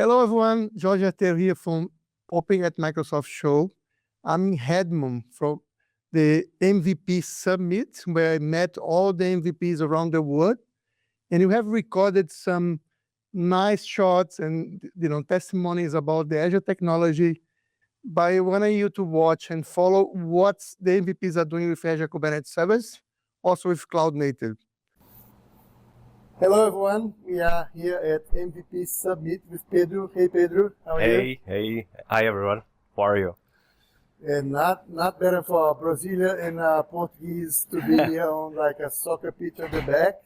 Hello everyone, Jorge Arteiro here from Open at Microsoft show. I'm in Hedmond from the MVP Summit, where I met all the MVPs around the world. And we have recorded some nice shots and testimonies about the Azure technology. But I want you to watch and follow what the MVPs are doing with Azure Kubernetes Service, also with Cloud Native. Hello everyone, we are here at MVP Summit with Pedro. Hey Pedro, how are you? Hey, hi everyone, how are you? And not better for Brazilian and Portuguese to be here on like a soccer pitch at the back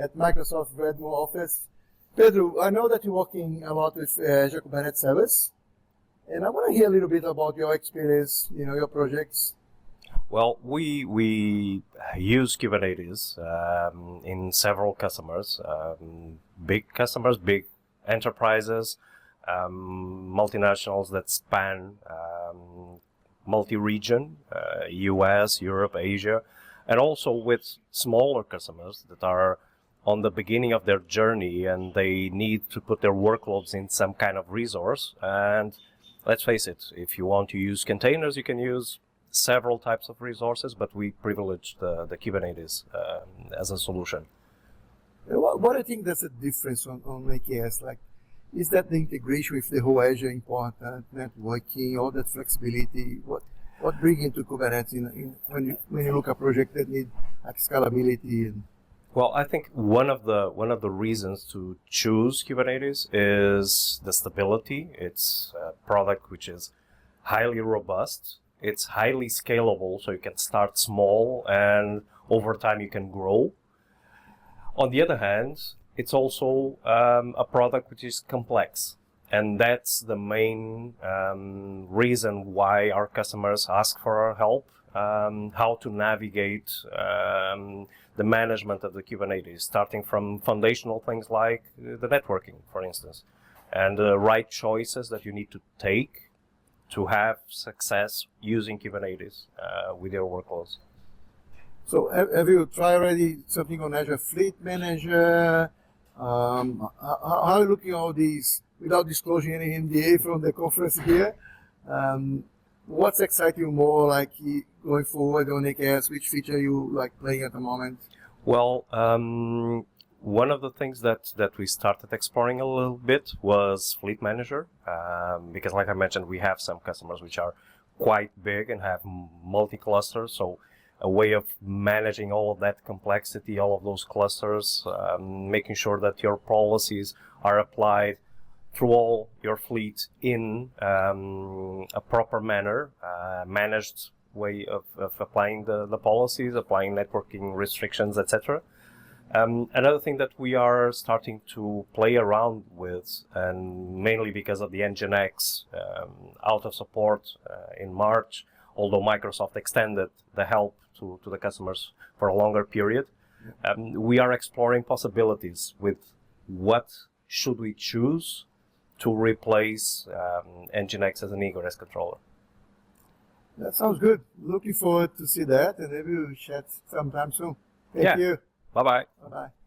at Microsoft Redmond office. Pedro, I know that you're working a lot with Azure Kubernetes Service, and I want to hear a little bit about your experience, your projects. Well, we use Kubernetes in several customers, big customers, big enterprises, multinationals that span multi-region, US, Europe, Asia, and also with smaller customers that are on the beginning of their journey and they need to put their workloads in some kind of resource. And let's face it, if you want to use containers, you can use several types of resources, but we privilege the Kubernetes as a solution. What I think that's a difference on AKS, like, is that the integration with the whole Azure important, networking, all that flexibility? What brings into Kubernetes when you look at projects that need like scalability? Well, I think one of the reasons to choose Kubernetes is the stability. It's a product which is highly robust. It's highly scalable, so you can start small and over time you can grow. On the other hand, it's also a product which is complex. And that's the main reason why our customers ask for our help, how to navigate the management of the Kubernetes, starting from foundational things like the networking, for instance, and the right choices that you need to take to have success using Kubernetes with your workloads. So have you tried already something on Azure Fleet Manager? How are you looking at all these, without disclosing any NDA from the conference here? What's exciting you more, like going forward on AKS? Which feature you like playing at the moment? Well, one of the things that we started exploring a little bit was Fleet Manager, because like I mentioned, we have some customers which are quite big and have multi-clusters, so a way of managing all of that complexity, all of those clusters, making sure that your policies are applied through all your fleet in a proper manner, managed way of applying the policies, applying networking restrictions, etc. Another thing that we are starting to play around with, and mainly because of the NGINX out of support in March, although Microsoft extended the help to the customers for a longer period, we are exploring possibilities with what should we choose to replace NGINX as an ingress controller. That sounds good. Looking forward to see that, and maybe we'll chat sometime soon. Thank you. Bye-bye. Bye-bye.